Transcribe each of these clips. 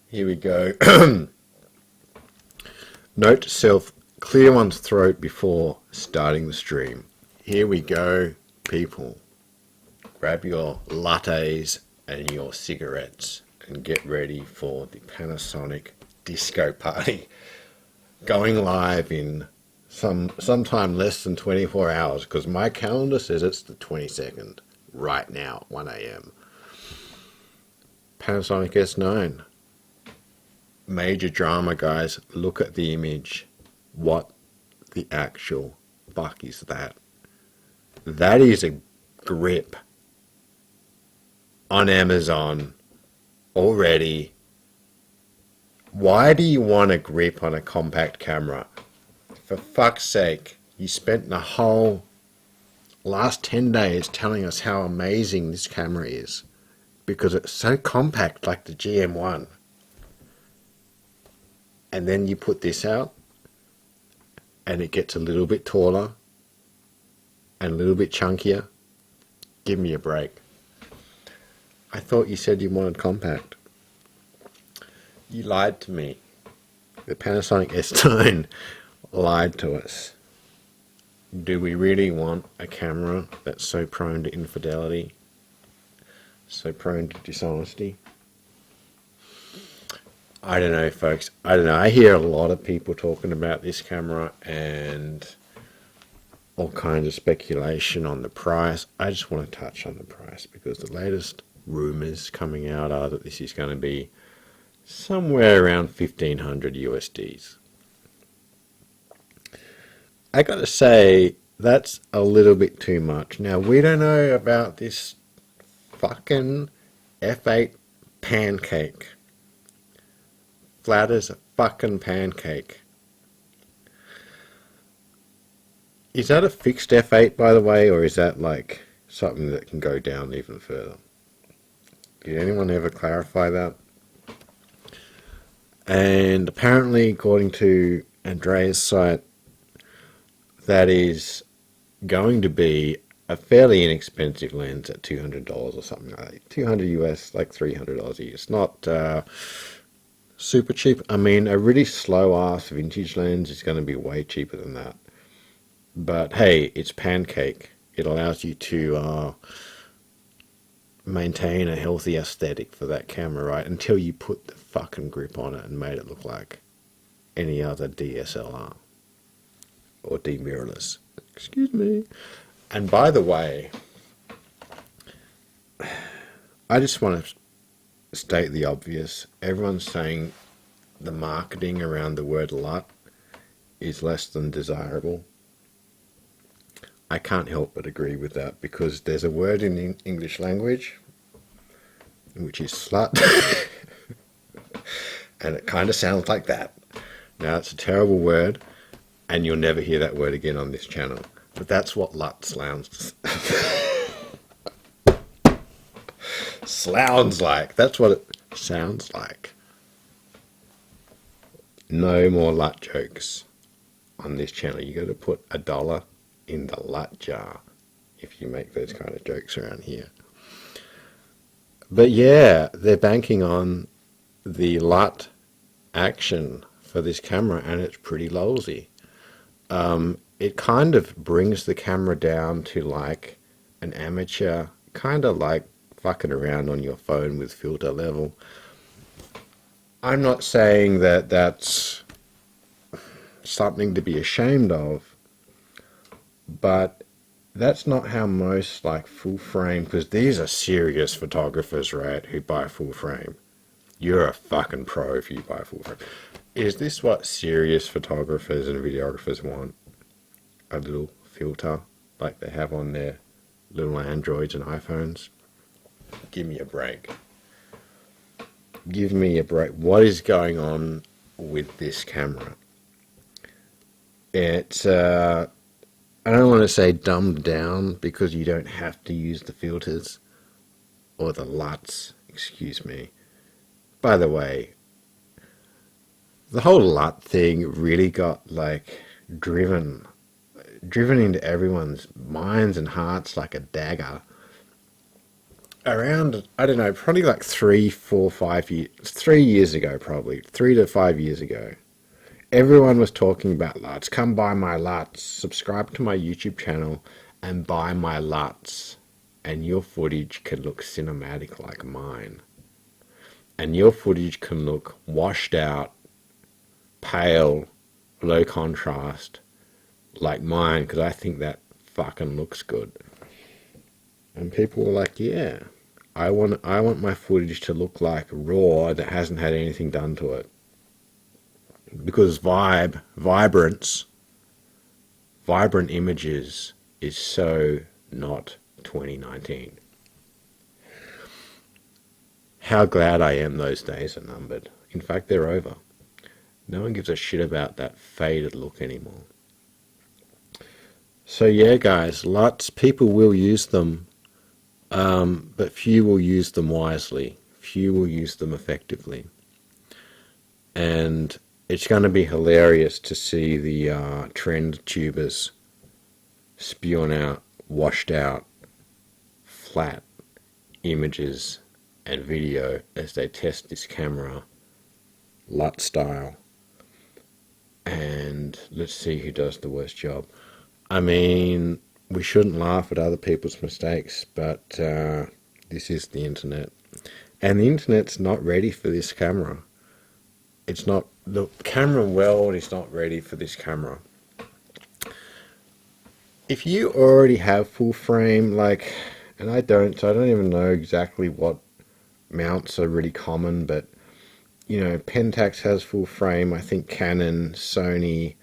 Here we go. Note to self, clear one's throat before starting the stream. Here we go, people. Grab your lattes and your cigarettes and get ready for the Panasonic disco party. Going live in sometime less than 24 hours because my calendar says it's the 22nd right now, 1 a.m. Panasonic S9. Major drama, guys. Look at the image. What the actual fuck is that? That is a grip on Amazon already. Why do you want a grip on a compact camera? For fuck's sake, you spent the whole last 10 days telling us how amazing this camera is because it's so compact like the GM1. And then you put this out and it gets a little bit taller and a little bit chunkier. Give me a break. I thought you said you wanted compact. You lied to me. The Panasonic S9 lied to us. Do we really want a camera that's so prone to infidelity? So prone to dishonesty? I don't know, folks. I don't know. I hear a lot of people talking about this camera and all kinds of speculation on the price. I just want to touch on the price because the latest rumors coming out are that this is going to be somewhere around 1500 USDs. I got to say, that's a little bit too much. Now, we don't know about this fucking F8 pancake. Flat as a fucking pancake. Is that a fixed F8, by the way, or is that like something that can go down even further? Did anyone ever clarify that? And apparently, according to Andrea's site, that is going to be a fairly inexpensive lens at $200 or something like that. 200 US, like $300 a year. It's not super cheap. I mean, a really slow-ass vintage lens is going to be way cheaper than that. But hey, it's pancake. It allows you to maintain a healthy aesthetic for that camera, right? Until you put the fucking grip on it and made it look like any other DSLR. Or D-mirrorless. Excuse me. And by the way, I just want to state the obvious. Everyone's saying the marketing around the word LUT is less than desirable. I can't help but agree with that because there's a word in the English language which is slut and it kind of sounds like that. Now it's a terrible word and you'll never hear that word again on this channel, but that's what LUT sounds sounds like. That's what it sounds like. No more LUT jokes on this channel. You got to put $1 in the LUT jar if you make those kind of jokes around here. But yeah, they're banking on the LUT action for this camera and it's pretty lousy. It kind of brings the camera down to like an amateur, kind of like fucking around on your phone with filter level. I'm not saying that that's something to be ashamed of, but that's not how most like full frame, because these are serious photographers, right, who buy full frame. You're a fucking pro if you buy full frame. Is this what serious photographers and videographers want? A little filter like they have on their little Androids and iPhones? Give me a break. Give me a break. What is going on with this camera? It's, I don't want to say dumbed down because you don't have to use the filters or the LUTs, excuse me. By the way, the whole LUT thing really got like driven into everyone's minds and hearts like a dagger around, I don't know, probably like 3 years ago, probably 3 to 5 years ago. Everyone was talking about LUTs. Come buy my LUTs. Subscribe to my YouTube channel and buy my LUTs. And your footage can look cinematic like mine. And your footage can look washed out, pale, low contrast like mine, because I think that fucking looks good. And people were like, yeah, I want my footage to look like raw that hasn't had anything done to it. Because vibrant images is so not 2019. How glad I am those days are numbered. In fact, they're over. No one gives a shit about that faded look anymore. So yeah, guys, LUTs, people will use them, but few will use them wisely. Few will use them effectively. And it's going to be hilarious to see the trend tubers spewing out, washed out, flat images and video as they test this camera LUT style, and let's see who does the worst job. I mean, we shouldn't laugh at other people's mistakes, but this is the internet, and the internet's not ready for this camera. It's not, the camera world is not ready for this camera. If you already have full frame, like, and I don't, so I don't even know exactly what mounts are really common, but you know, Pentax has full frame. I think Canon, Sony,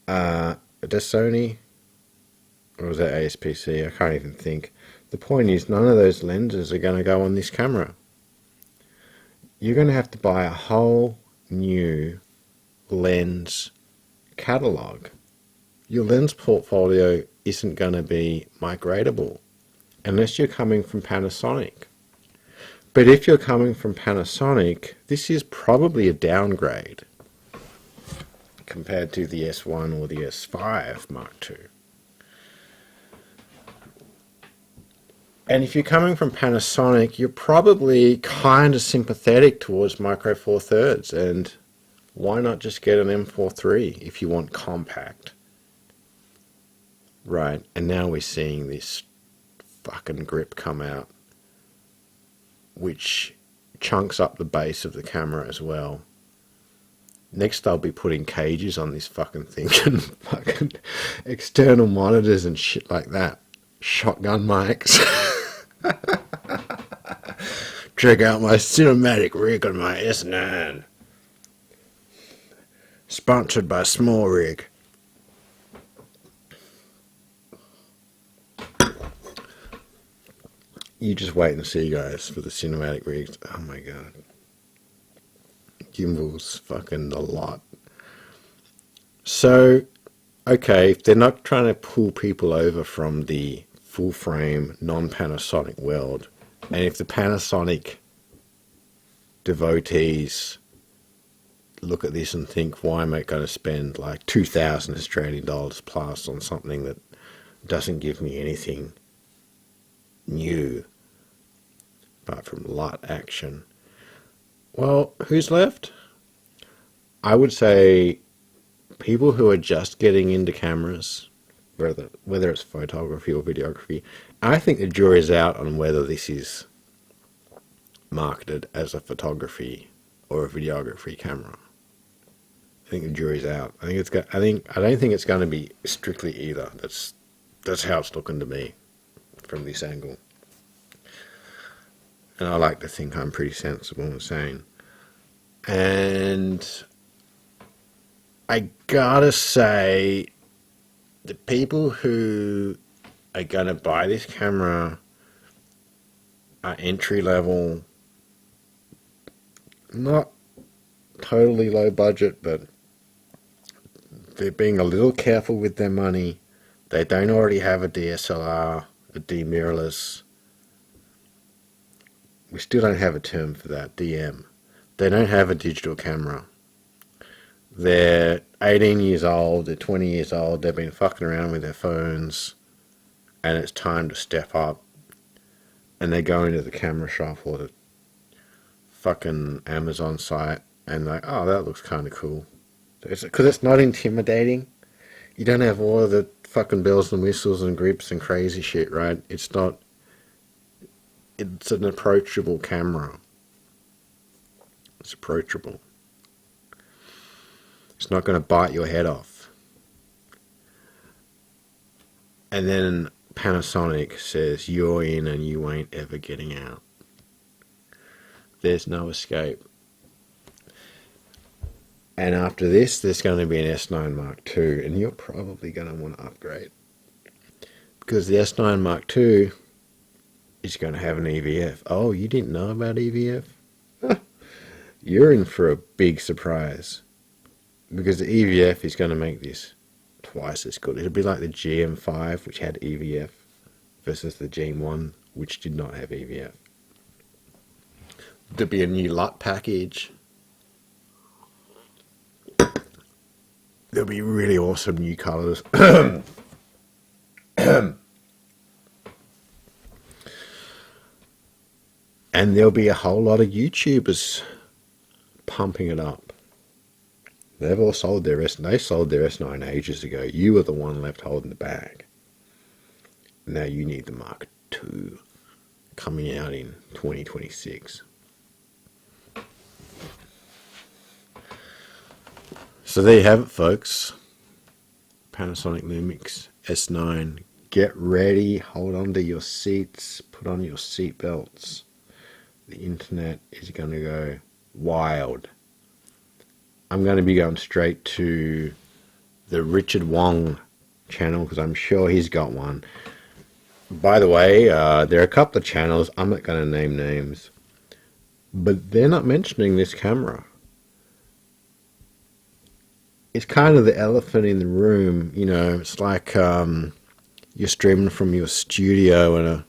does Sony, or was that ASPC? I can't even think. The point is, none of those lenses are going to go on this camera. You're going to have to buy a whole new lens catalog. Your lens portfolio isn't going to be migratable unless you're coming from Panasonic. But if you're coming from Panasonic, this is probably a downgrade compared to the S1 or the S5 Mark II. And if you're coming from Panasonic, you're probably kind of sympathetic towards Micro Four Thirds, and why not just get an M4 III if you want compact? Right, and now we're seeing this fucking grip come out, which chunks up the base of the camera as well. Next they'll be putting cages on this fucking thing and fucking external monitors and shit like that. Shotgun mics. Check out my cinematic rig on my S9. Sponsored by Small Rig. You just wait and see, guys, for the cinematic rigs. Oh my god. Gimbals, fucking the lot. So, okay, if they're not trying to pull people over from the full frame, non-Panasonic world, and if the Panasonic devotees look at this and think, why am I going to spend like 2,000 Australian dollars plus on something that doesn't give me anything new apart from LUT action? Well, who's left? I would say people who are just getting into cameras, whether it's photography or videography. I think the jury's out on whether this is marketed as a photography or a videography camera. I think the jury's out. I don't think it's going to be strictly either. That's how it's looking to me from this angle. And I like to think I'm pretty sensible and sane. And I gotta say, the people who are gonna buy this camera are entry level, not totally low budget, but they're being a little careful with their money. They don't already have a DSLR, a D-mirrorless. We still don't have a term for that, DM. They don't have a digital camera. They're 18 years old, they're 20 years old, they've been fucking around with their phones, and it's time to step up and they go into the camera shop or the fucking Amazon site and like, oh, that looks kind of cool. Because it's not intimidating. You don't have all of the fucking bells and whistles and grips and crazy shit, right? It's not. It's an approachable camera. It's approachable. It's not going to bite your head off. And then Panasonic says, you're in and you ain't ever getting out. There's no escape. And after this, there's going to be an S9 Mark II, and you're probably going to want to upgrade. Because the S9 Mark II is going to have an EVF. Oh, you didn't know about EVF? You're in for a big surprise. Because the EVF is going to make this twice as good. It'll be like the GM5, which had EVF, versus the GM1, which did not have EVF. There'll be a new LUT package. There'll be really awesome new colors. And there'll be a whole lot of YouTubers pumping it up. They've all sold their S9 ages ago. You were the one left holding the bag. Now you need the Mark II coming out in 2026. So there you have it, folks. Panasonic Lumix S9. Get ready. Hold on to your seats. Put on your seat belts. The internet is going to go wild. I'm going to be going straight to the Richard Wong channel because I'm sure he's got one. By the way, there are a couple of channels. I'm not going to name names. But they're not mentioning this camera. It's kind of the elephant in the room, you know. It's like you're streaming from your studio and a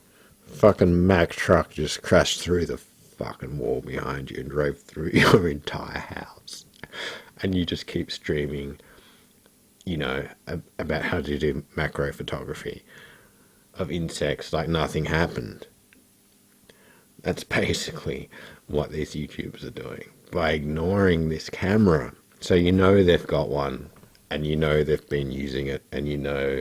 fucking Mack truck just crashed through the fucking wall behind you and drove through your entire house. And you just keep streaming, you know, about how to do macro photography of insects like nothing happened. That's basically what these YouTubers are doing by ignoring this camera. So you know they've got one, and you know they've been using it, and you know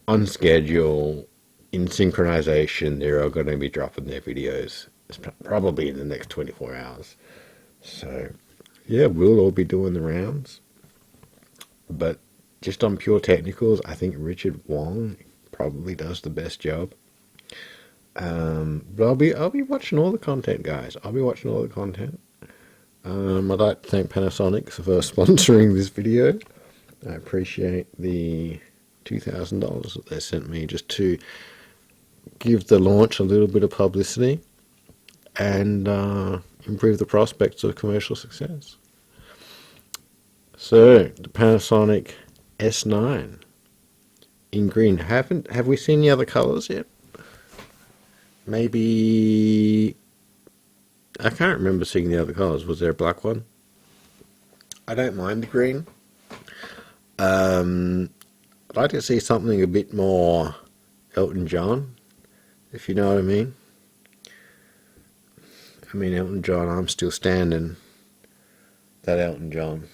on schedule, in synchronization, they're all going to be dropping their videos probably in the next 24 hours. So yeah, we'll all be doing the rounds. But just on pure technicals, I think Richard Wong probably does the best job. But I'll be watching all the content, guys. I'll be watching all the content. I'd like to thank Panasonic for sponsoring this video. I appreciate the $2,000 that they sent me just to give the launch a little bit of publicity and improve the prospects of commercial success. So, the Panasonic S9 in green. Have we seen the other colors yet? Maybe... I can't remember seeing the other colours. Was there a black one? I don't mind the green. I'd like to see something a bit more Elton John, if you know what I mean. I mean, Elton John, I'm still standing. That Elton John.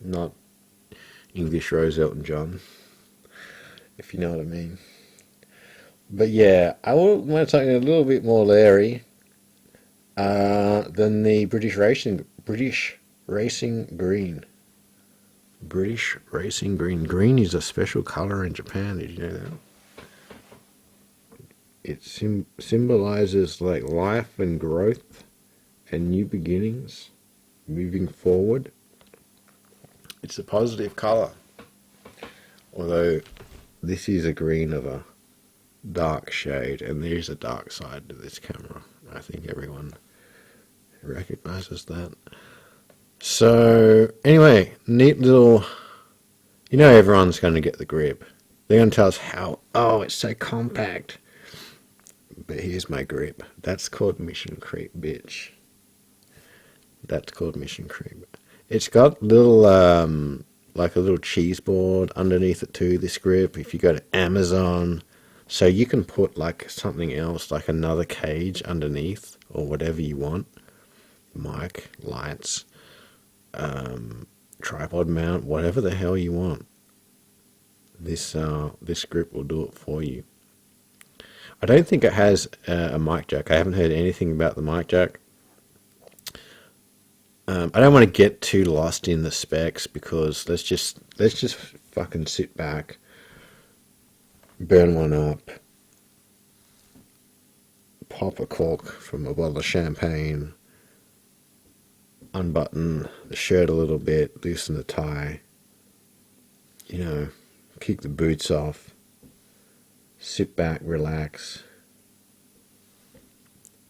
Not English Rose Elton John, if you know what I mean. But yeah, I want something a little bit more Larry. Than the British Racing Green. British Racing Green. Green is a special colour in Japan. Did you know that? It symbolizes like life and growth and new beginnings, moving forward. It's a positive colour. Although this is a green of a dark shade, and there's a dark side to this camera. I think everyone recognizes that. So anyway, neat little, you know, everyone's going to get the grip. They're going to tell us how, oh, it's so compact. But here's my grip. That's called mission creep, bitch. That's called mission creep. It's got little like a little cheese board underneath it too, this grip. If you go to Amazon, So you can put like something else, like another cage underneath or whatever you want. Mic, lights, tripod mount, whatever the hell you want. This grip will do it for you. I don't think it has a mic jack. I haven't heard anything about the mic jack. I don't want to get too lost in the specs because let's just fucking sit back, burn one up, pop a cork from a bottle of champagne, unbutton the shirt a little bit, loosen the tie, you know, kick the boots off, sit back, relax,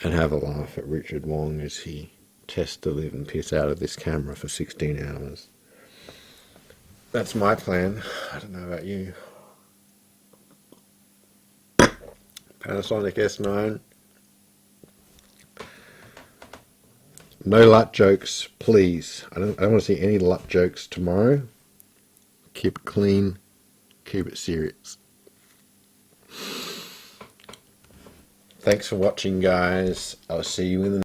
and have a laugh at Richard Wong as he tests the live and piss out of this camera for 16 hours. That's my plan. I don't know about you. Panasonic S9. No LUT jokes, please. I don't want to see any LUT jokes tomorrow. Keep it clean. Keep it serious. Thanks for watching, guys. I'll see you in the